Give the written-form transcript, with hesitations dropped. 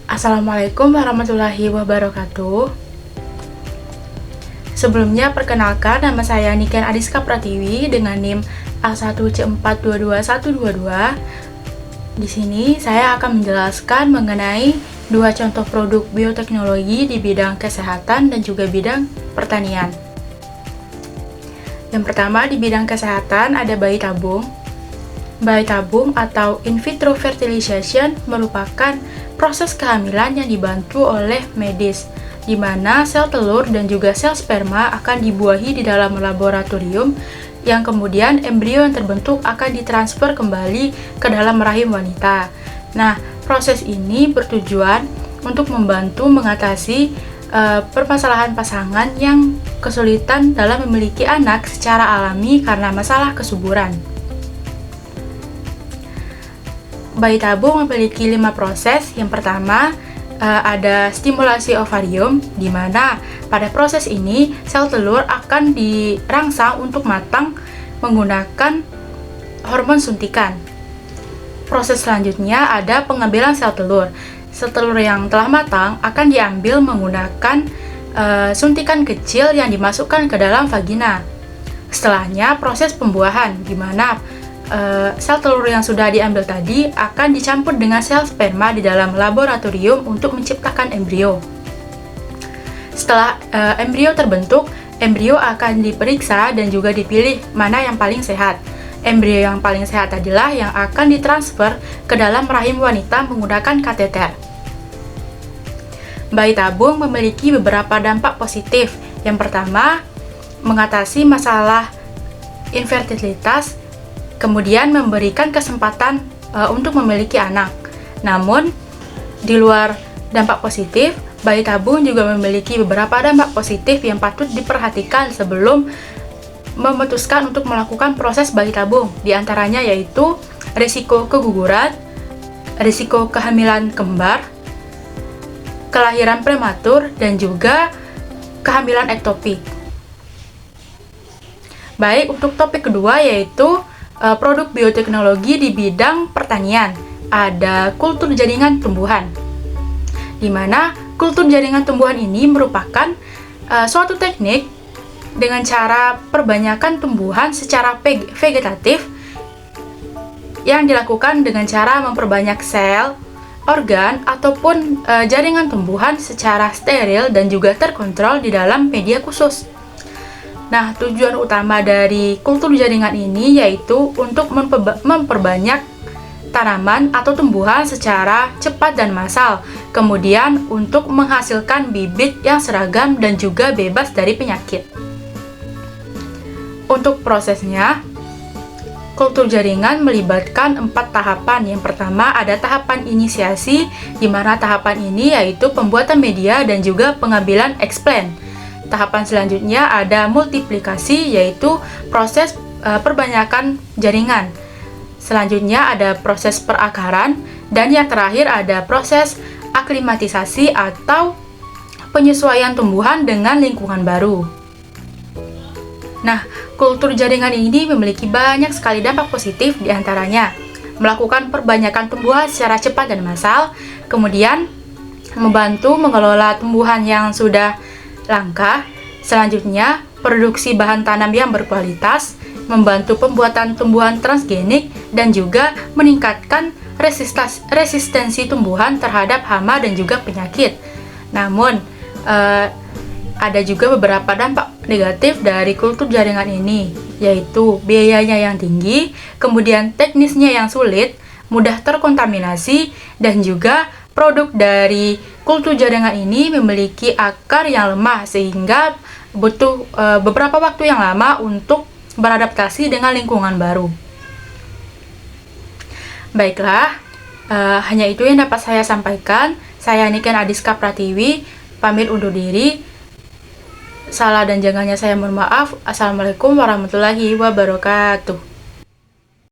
Assalamualaikum warahmatullahi wabarakatuh. Sebelumnya perkenalkan, nama saya Niken Adiska Pratiwi dengan NIM A1C422122. Di sini saya akan menjelaskan mengenai dua contoh produk bioteknologi di bidang kesehatan dan juga bidang pertanian. Yang pertama di bidang kesehatan ada bayi tabung. Bayi tabung atau in vitro fertilization merupakan proses kehamilan yang dibantu oleh medis, di mana sel telur dan juga sel sperma akan dibuahi di dalam laboratorium, yang kemudian embrio yang terbentuk akan ditransfer kembali ke dalam rahim wanita. Nah, proses ini bertujuan untuk membantu mengatasi permasalahan pasangan yang kesulitan dalam memiliki anak secara alami karena masalah kesuburan. Bayi tabung memiliki 5 proses. Yang pertama, ada stimulasi ovarium, di mana pada proses ini sel telur akan dirangsang untuk matang menggunakan hormon suntikan. Proses selanjutnya ada pengambilan sel telur. Sel telur yang telah matang akan diambil menggunakan suntikan kecil yang dimasukkan ke dalam vagina. Setelahnya proses pembuahan, di mana sel telur yang sudah diambil tadi akan dicampur dengan sel sperma di dalam laboratorium untuk menciptakan embrio. Setelah embrio terbentuk, embrio akan diperiksa dan juga dipilih mana yang paling sehat. Embrio yang paling sehat adalah yang akan ditransfer ke dalam rahim wanita menggunakan kateter. Bayi tabung memiliki beberapa dampak positif. Yang pertama, mengatasi masalah infertilitas, kemudian memberikan kesempatan untuk memiliki anak. Namun, di luar dampak positif, bayi tabung juga memiliki beberapa dampak positif yang patut diperhatikan sebelum memutuskan untuk melakukan proses bayi tabung. Di antaranya yaitu risiko keguguran, risiko kehamilan kembar, kelahiran prematur, dan juga kehamilan ektopik. Baik, untuk topik kedua yaitu produk bioteknologi di bidang pertanian. Ada kultur jaringan tumbuhan, di mana kultur jaringan tumbuhan ini merupakan suatu teknik dengan cara perbanyakan tumbuhan secara vegetatif yang dilakukan dengan cara memperbanyak sel, organ, ataupun jaringan tumbuhan secara steril dan juga terkontrol di dalam media khusus. Nah, tujuan utama dari kultur jaringan ini yaitu untuk memperbanyak tanaman atau tumbuhan secara cepat dan massal, kemudian untuk menghasilkan bibit yang seragam dan juga bebas dari penyakit. Untuk prosesnya, kultur jaringan melibatkan 4 tahapan. Yang pertama ada tahapan inisiasi, di mana tahapan ini yaitu pembuatan media dan juga pengambilan explant. Tahapan selanjutnya ada multiplikasi, yaitu proses perbanyakan jaringan. Selanjutnya ada proses perakaran, dan yang terakhir ada proses aklimatisasi atau penyesuaian tumbuhan dengan lingkungan baru. Nah, kultur jaringan ini memiliki banyak sekali dampak positif, diantaranya melakukan perbanyakan tumbuhan secara cepat dan massal, kemudian membantu mengelola tumbuhan yang sudah langka. Selanjutnya, produksi bahan tanam yang berkualitas, membantu pembuatan tumbuhan transgenik, dan juga meningkatkan resistensi tumbuhan terhadap hama dan juga penyakit. Namun, ada juga beberapa dampak negatif dari kultur jaringan ini, yaitu biayanya yang tinggi, kemudian teknisnya yang sulit, mudah terkontaminasi, dan juga produk dari kultur jaringan ini memiliki akar yang lemah sehingga butuh beberapa waktu yang lama untuk beradaptasi dengan lingkungan baru. Baiklah, hanya itu yang dapat saya sampaikan. Saya Niken Adiska Pratiwi, pamit undur diri. Salah dan jangannya saya mohon maaf. Assalamualaikum warahmatullahi wabarakatuh.